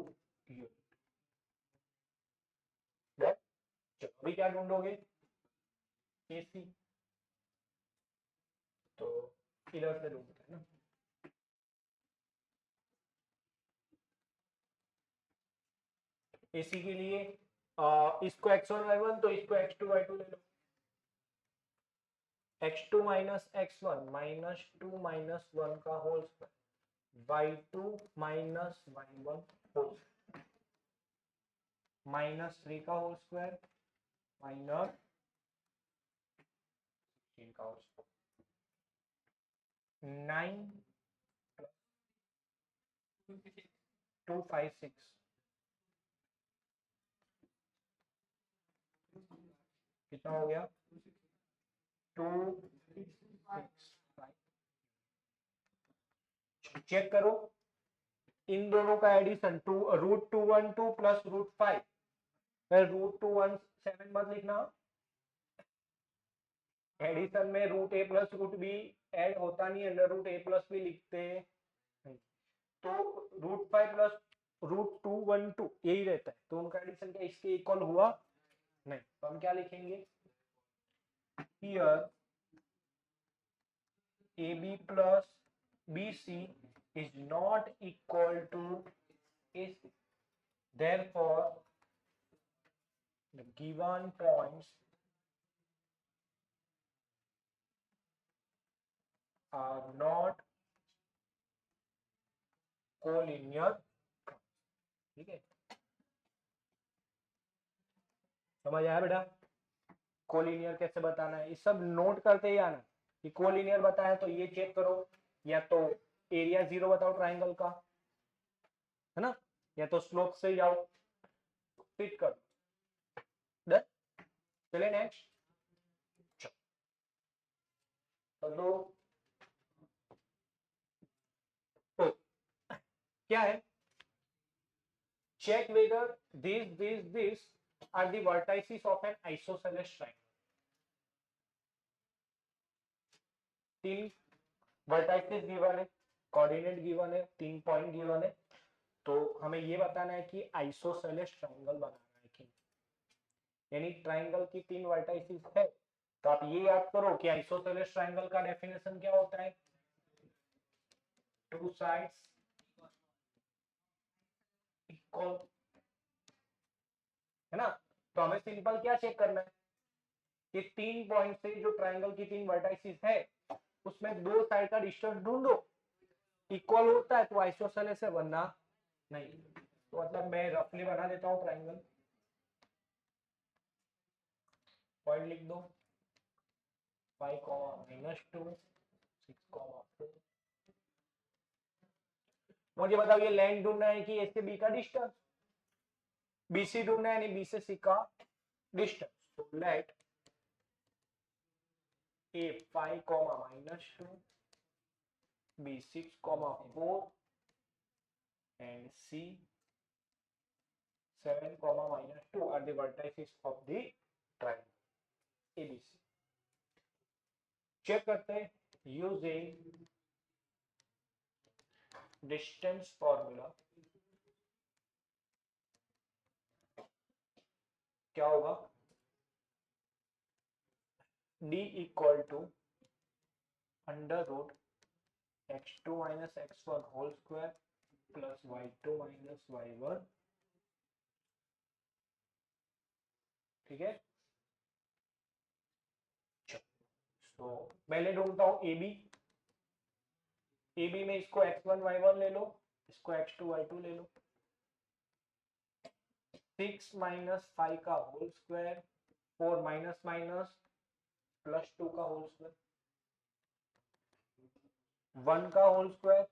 ये, चलो अभी क्या ढूंढोगे AC, तो इधर से ढूंढते हैं ना, AC के लिए इसको x1 y1 तो इसको x2 y2 ले लो, x2 minus x1 minus 2 minus 1 का whole square y2 minus y1 whole minus 3 का होल स्क्वायर माइनस 16 का होल स्क्वायर 9 2 5 6 कितना हो गया 2 6 5, चेक करो इन दोनों का एडिशन √212 प्लस √5, √217 मत लिखना, एडिशन में √a प्लस √b ऐड होता नहीं, अंडर √a प्लस b लिखते हैं, तो √5 प्लस √212 यही रहता है, तो उनका एडिशन क्या इसके इक्वल हुआ नहीं, तो हम क्या लिखेंगे here AB plus BC is not equal to AC, therefore the given points are not collinear, ठीक है, समझ आया बेटा, कोलिनियर कैसे बताना है, ये सब नोट करते ही आना कि कोलिनियर बताया तो ये चेक करो, या तो एरिया 0 बताओ ट्राइंगल का, है ना, या तो स्लोप से जाओ, फिट कर दो, चले नेक्स्ट, तो क्या है, check whether these are the vertices of an isosceles triangle, तीन vertices गिवन है, कोऑर्डिनेट गिवन है, 3 पॉइंट गिवन है, तो हमें ये बताना है कि आइसोसेलेस ट्रायंगल बनाना है कि यानी ट्रायंगल की 3 वर्टाइसिस है। तो आप ये याद करो कि आइसोसेलेस ट्रायंगल का डेफिनेशन क्या होता है, टू साइड्स इक्वल, है ना। तो हमें सिंपल क्या चेक करना है कि 3 पॉइंट से जो ट्रायंगल की 3 वर्टाइसिस है उसमें 2 साइड का डिस्टेंस ढूंढो, इक्वल होता है तो आइसोसेलेस है, वरना नहीं। तो मतलब मैं रफली बना देता हूं ट्रायंगल, पॉइंट लिख दो 5, -2, 6, 4। मुझे बताओ ये लेंथ ढूंढना है कि ए से बी का डिस्टेंस, बी सी ढूंढना है यानी बी से सी का डिस्टेंस। तो late A 5, -2, B 6, 4 and C 7, -2 are the vertices of the triangle ABC. Check करते हैं using distance formula। क्या होगा, D equal to under root x2 minus x1 whole square plus y2 minus y1, ठीक है। तो पहले ढूंढता हूं AB, AB में इसको x1 y1 ले लो, इसको x2 y2 ले लो, 6 minus 5 का होल स्क्वायर, 4 माइनस माइनस +2 का होल स्क्वायर, 1 का whole square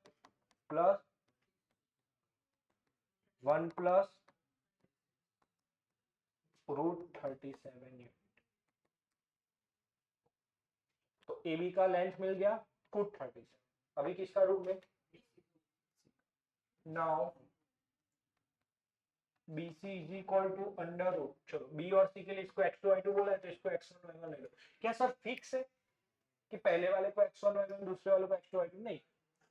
plus 1 plus √37 unit. तो ए बी का लेंथ मिल गया √37। अभी किसका रूट में, now BC is equal to under root, चलो बी और सी के लिए इसको x2 y2 बोला है तो इसको x1 y1 ले लो। क्या सर फिक्स है कि पहले वाले को x1 y1 दूसरे वाले को x2 y2? नहीं,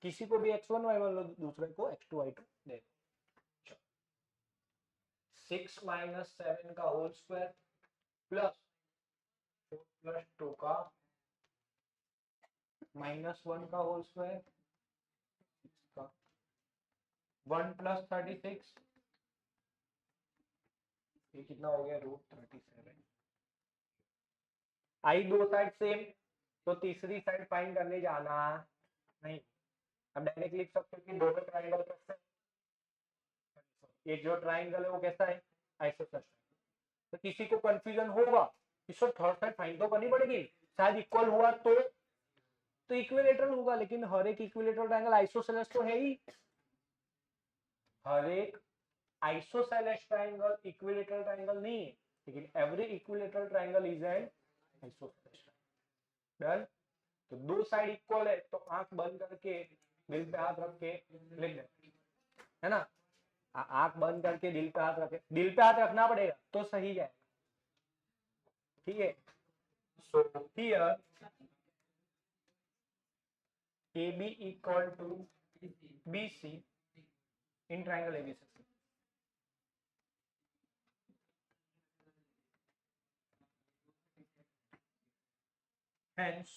किसी को भी x1 y1 लो, दूसरे को x2 y2 दे दो। 6 - 7 का होल स्क्वायर प्लस 4 + 2 का -1 का होल स्क्वायर, 1 + 36, ये कितना हो गया √37। आई दो साइड सेम, तो तीसरी साइड फाइंड करने जाना नहीं। अब डायरेक्ट लिख सकते हो कि दोनों ट्रायंगल कैसे, ये जो ट्रायंगल है वो कैसा है, आइसोसेलेस। तो किसी को कंफ्यूजन होगा, इसको थर्ड साइड फाइंड तो करनी पड़ेगी, शायद इक्वल हुआ तो इक्विलेटरल होगा, लेकिन हर एक इक्विलेटरल ट्रायंगल आइसोसेलेस तो है ही। हर एक आइसोसेलेस ट्रायंगल इक्विलेटरल ट्रायंगल नहीं है, लेकिन every equilateral triangle is an isosceles. Done. तो दो साइड इक्वल है तो आंख बंद करके दिल पे हाथ रख के लिख दे, है ना। आंख बंद करके दिल पे हाथ रखे, दिल पे हाथ रखना पड़ेगा तो सही जाएगा, ठीक है। So here AB equal to BC in triangle ABC. Hence,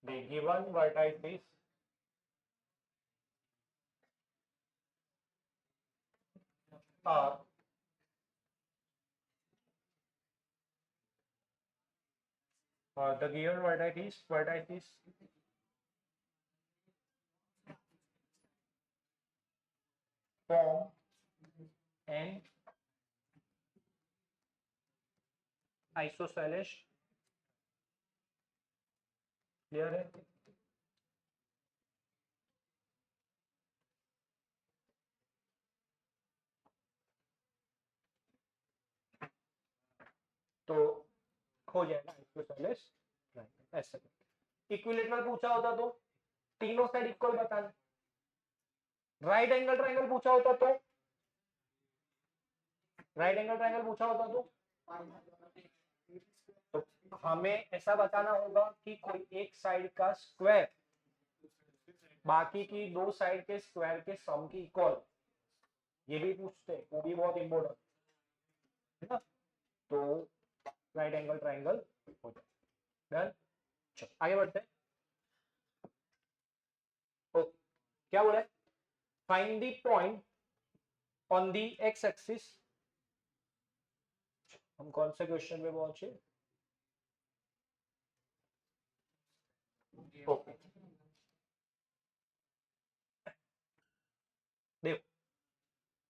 the given vertices are the given vertices form an isosceles, clear है। तो हो जाएगा आइसोसेलेस ट्रायंगल ऐसे। इक्विलेटरल पूछा होता तो तीनों साइड इक्वल बताना, राइट एंगल ट्रायंगल पूछा होता तो, राइट एंगल ट्रायंगल पूछा होता तो तो हमें ऐसा बताना होगा कि कोई एक साइड का स्क्वायर बाकी की दो साइड के स्क्वायर के सम की इक्वल, ये भी पूछते हैं, वो भी बहुत इंपॉर्टेंट है ना। तो राइट एंगल ट्राइंगल हो जाए। डन, चलो आगे बढ़ते हैं। ओ, क्या बोला है? Find the point on the x axis. हम कौन से क्वेश्चन पे पहुंचे? ओके, देखो,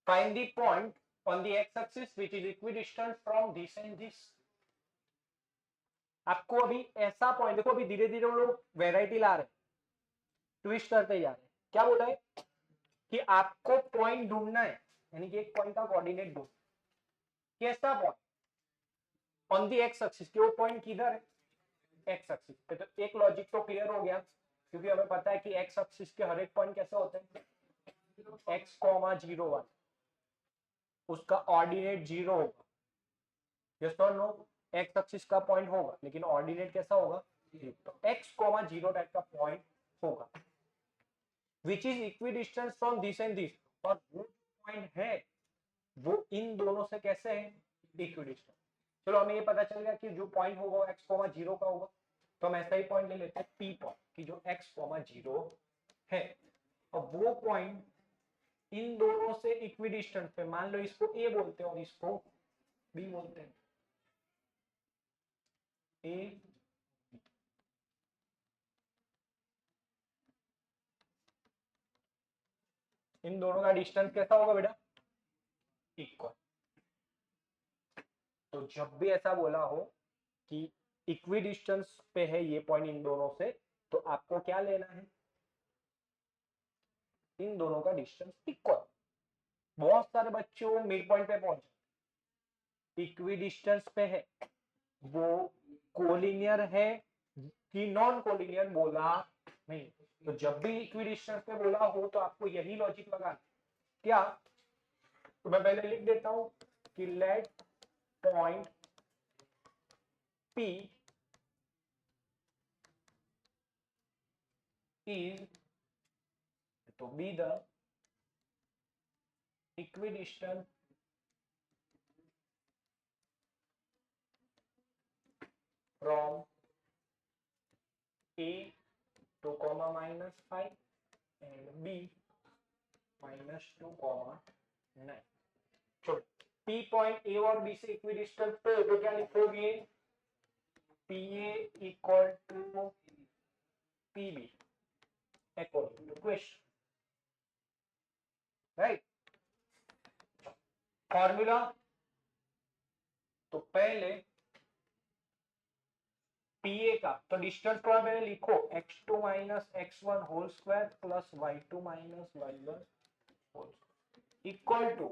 find the point on the x axis which is equidistant from this and this. आपको अभी ऐसा पॉइंट, देखो अभी धीरे धीरे वो लोग वेराइटी ला रहे हैं, ट्विस्ट करते जा रहे हैं। क्या बोला है कि आपको पॉइंट ढूंढना है, यानी कि एक पॉइंट का कोऑर्डिनेट ढूंढ, कैसा point on the x axis, कि वो पॉइंट किधर है? एक्स एक्सिस पे। तो एक लॉजिक तो क्लियर हो गया, क्योंकि हमें पता है कि एक्स एक्सिस के हर एक पॉइंट कैसे होते हैं, एक्स कॉमा 0 1, उसका ऑर्डिनेट 0 होगा। यस और नो? एक्स एक्सिस का पॉइंट होगा, लेकिन ऑर्डिनेट कैसा होगा? तो एक्स कॉमा 0 टाइप का पॉइंट होगा, which is equidistance from this and this. और वो पॉइंट है वो इन दोनों से कैसे है? इक्विडिस्टेंस। चलो हमें ये पता चल गया कि जो पॉइंट होगा एक्स कॉमा 0 का होगा, तो हम ऐसा ही पॉइंट ले लेते हैं पी पॉइंट, कि जो एक्स कॉमा 0 है। और वो पॉइंट इन दोनों से इक्विडिस्टेंस पे, मान लो इसको ए बोलते हैं और इसको बी बोलते हैं, ए, इन दोनों का डिस्टेंस कैसा होगा बेटा? इक्वल। तो जब भी ऐसा बोला हो कि इक्विडिस्टेंस पे है ये पॉइंट इन दोनों से, तो आपको क्या लेना है? इन दोनों का डिस्टेंस इक्वल। बहुत सारे बच्चों मिड पॉइंट पे पहुंचे, इक्विडिस्टेंस पे है, वो कोलिनियर है कि नॉन कोलिनियर बोला नहीं। तो जब भी इक्विडिस्टेंस पे बोला हो तो आपको यही लॉजिक लगाना। क्या? तो मैं पहले लिख देता हूं कि let point P is to be the equidistant from A to comma -5 and B -2 comma 9। छोड़, P पॉइंट A और B से इक्विडिस्टेंट तो क्या लिखोगे? PA equal to PB according to question, right? Formula, तो पहले PA का तो डिस्टेंस थोड़ा पहले लिखो, x2 minus x1 whole square plus y2 minus y1 whole equal to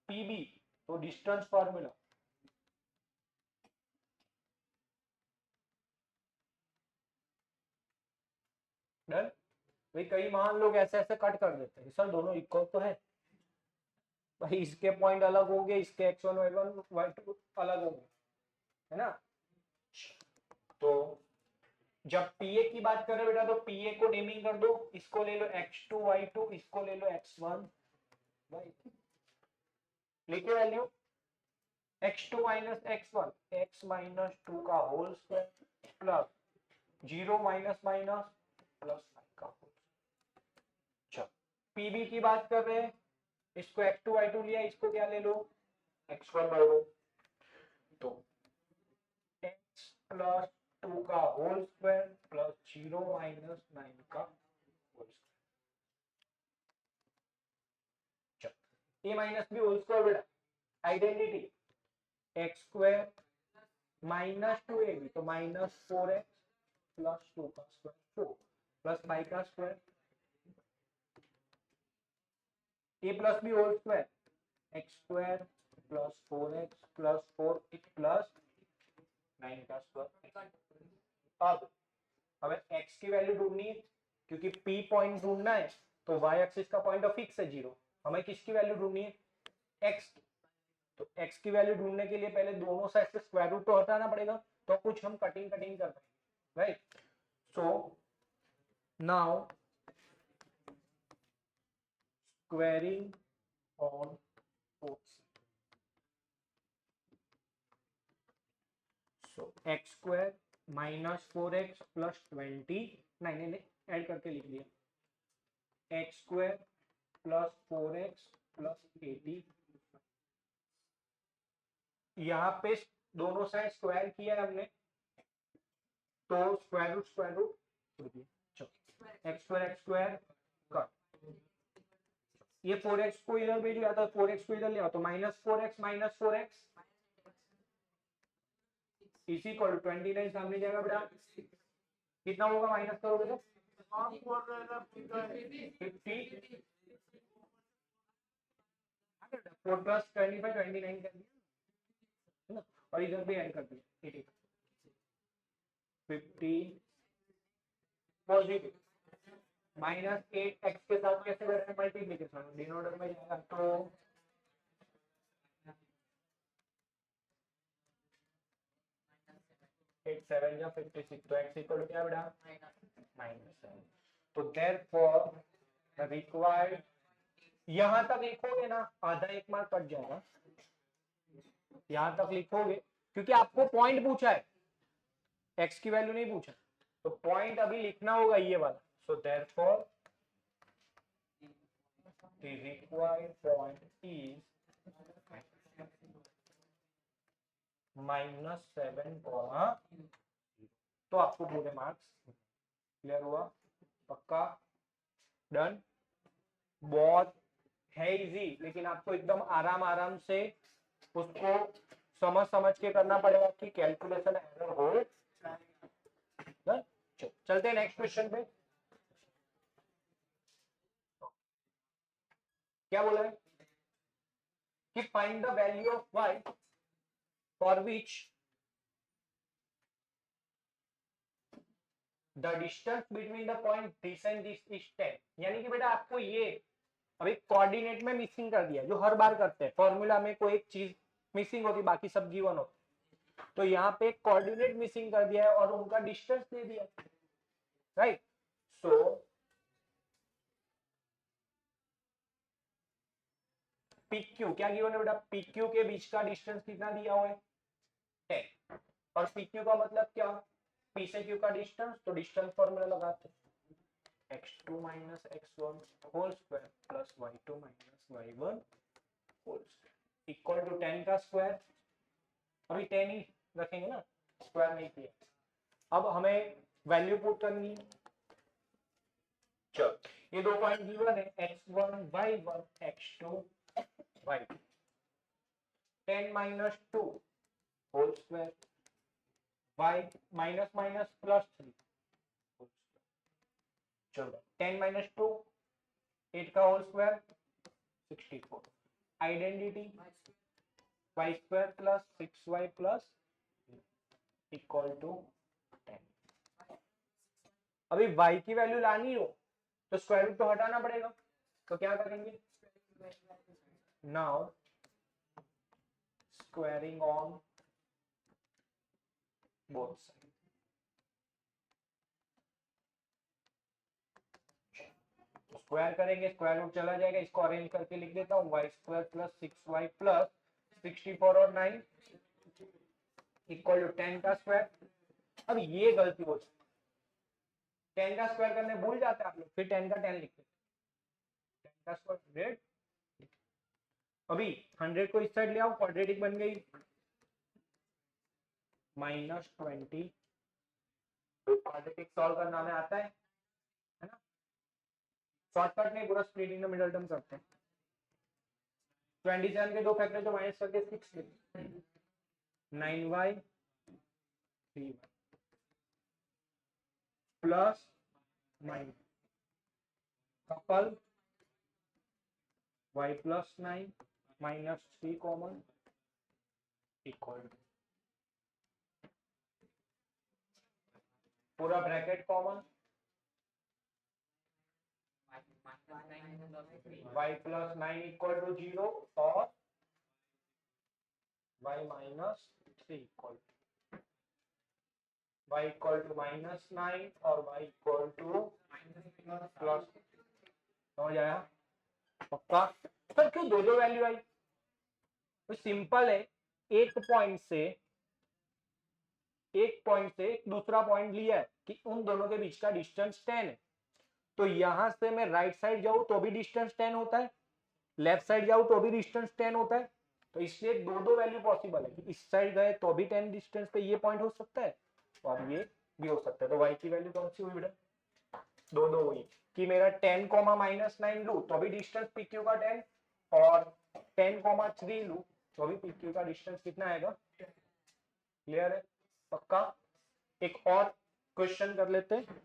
PB, तो डिस्टेंस फॉर्मूला, डन। भाई कई महान लोग ऐसे ऐसे कट कर देते हैं, सर दोनों इक्वल तो है। भाई इसके पॉइंट अलग हो गए, इसके x1 y1 y2 अलग हो गए, है ना। तो जब PA की बात करें बेटा, तो PA को नेमिंग कर दो, इसको ले लो x2 y2, इसको ले लो x1 y2, लिखे value x2 minus x1, x minus 2 का whole square plus 0 minus minus plus 5 का होल। चलो PB की बात कर रहे हैं, इसको x2 y2 लिया, इसको क्या ले लो? x1 y2, तो x प्लस 2 का होल स्क्वायर प्लस 0 माइनस 9 का होल स्क्वायर। चलो a minus b whole square बेटा, identity X square minus 2ab, तो माइनस 4x प्लस 2 का स्क्वायर 4 प्लस 5 का square, a plus b whole square, x square plus 4x plus 4 plus 9 का square. अब हमें x की value ढूंढनी है, क्योंकि p पॉइंट ढूंढना है, तो y एक्सिस का पॉइंट ऑफ फिक्स है 0। हमें किसकी वैल्यू ढूंढनी है? x की। तो x की वैल्यू ढूंढने के लिए पहले दोनों साइड से स्क्वायर रूट तो हटाना पड़ेगा, तो कुछ हम कटिंग कर पाएंगे, right. So now squaring on both sides, so x square minus 4x plus 20, नहीं ऐड करके लिख दिया, x square plus 4x plus 80, यहाँ पे दोनों साइड स्क्वायर किया है हमने, तो square root x square cut, ये 4x को इधर भेज दिया था, 4x को इधर ले आओ, तो -4x minus 4x is equal to 29 सामने जाएगा बेटा, कितना होगा माइनस करोगे तो 50, 4 प्लस 25 29 कर दिया है ना, और इधर भी ऐड कर दिया 80, 50 पॉजिटिव -8 x के साथ कैसे करेंगे मल्टीप्लिकेशन, डिनोमिनेटर में जाएगा तो 8 7 या 56, तो x इक्वल टू क्या बेटा -7, तो देयरफॉर रिक्वायर्ड, यहां तक लिखोगे ना आधा 1 मार्क कट जाएगा, यहां तक लिखोगे क्योंकि आपको पॉइंट पूछा है, x की वैल्यू नहीं पूछा, तो पॉइंट अभी लिखना होगा ये वाला, so therefore the required point is -7, तो आपको पूरे मार्क्स, क्लियर हुआ, पक्का, डन, बहुत है इजी, लेकिन आपको एकदम आराम आराम से उसको समझ के करना पड़ेगा कि कैलकुलेशन एरर हो, चलते हैं नेक्स्ट क्वेश्चन पे, क्या बोला है कि find the value of y for which the distance between the point this and this is 10, यानी कि बेटा आपको ये अभी कोऑर्डिनेट में मिसिंग कर दिया, जो हर बार करते हैं फॉर्मूला में कोई एक चीज मिसिंग होती, बाकी सब गिवन होती, तो यहाँ पे कोऑर्डिनेट मिसिंग कर दिया है और उनका डिस्टेंस दे दिया, राइट। सो PQ क्या गिवन है बेटा, PQ के बीच का डिस्टेंस कितना दिया हुआ है 10, और PQ का मतलब क्या, P से Q का डिस्टेंस, तो डिस्टेंस फॉर्मूला लगाते हैं x2 minus x1 whole square plus y2 minus y1 whole square equal to 10 का स्क्वायर, अभी 10 ही रखेंगे ना, स्क्वायर नहीं किया, अब हमें वैल्यू पुट करनी है, चलो ये दो पॉइंट गिवन है x1 y1 x2 y2, 10 minus 2 whole square, y minus minus plus 3, चलो 10 minus 2 8 का whole square 64, identity y square plus 6y plus equal to 10, अभी y की वैल्यू लानी हो तो स्क्वायर रूट तो हटाना पड़ेगा, तो क्या करेंगे, now squaring on both side, square करेंगे स्क्वायर रूट चला जाएगा, इसको अरेंज करके लिख देता हूँ, y square plus 6y plus 64 और 9 इक्वल टू 10 का स्क्वायर, अब ये गलती हो सकती, 10 का स्क्वायर करने भूल जाते हैं आप लोग, फिर 10 का 10 लिखते, 10 का स्क्वायर 100, अभी 100 को इस साइड ले आओ, क्वाड्रेटिक बन गई -20, क्वाड्रेटिक सॉल्व करना में आता है ना, शॉर्टकट में पूरा स्प्लिटिंग द मिडल टर्म करते हैं, 27 के दो फैक्टर जो माइनस करके 6 9y 3y plus 9 couple y plus 9 minus 3 common equal पूरा bracket common, y plus 9 equal to 0 और y minus 3 equal y equal to -9 और y इक्वल टू प्लस। समझ आया? पक्का? सर क्यों दो दो वैल्यू आई? तो सिंपल है, एक पॉइंट से एक दूसरा पॉइंट लिया है कि उन दोनों के बीच का डिस्टेंस 10 है, तो यहां से मैं राइट साइड जाऊं तो भी डिस्टेंस 10 होता है, लेफ्ट साइड जाऊं तो भी डिस्टेंस 10 होता है। तो इसलिए दो दो वैल्यू पॉसिबल है कि इस साइड गए तो भी 10 डिस्टेंस पे ये पॉइंट हो सकता है और ये भी हो सकता है। तो y की वैल्यू कौन सी हुई बेटा? दो दो हुई कि मेरा 10 -9 लू तो भी डिस्टेंस PQ का 10 और 10 3 लू तो भी PQ का डिस्टेंस कितना आएगा? क्लियर है? पक्का? एक और क्वेश्चन कर लेते हैं।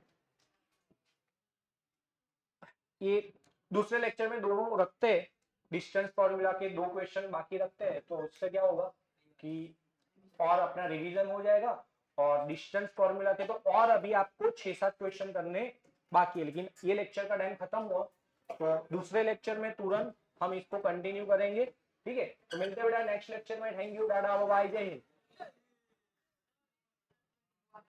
ये दूसरे लेक्चर में दोनों रखते हैं, डिस्टेंस फॉर्मूला के दो क्वेश्चन बाकी रखते हैं, तो उससे क्या होगा कि और अपना रिवीजन हो जाएगा। और डिस्टेंस फॉर्मूला के तो और अभी आपको 6-7 क्वेश्चन करने बाकी है, लेकिन ये लेक्चर का टाइम खत्म हुआ तो दूसरे लेक्चर में तुरंत हम इसको कंटिन्यू करेंगे। ठीक है, तो मिलते हैं बेटा नेक्स्ट लेक्चर में। थैंक यू, टाटा, बाय, जय हिंद।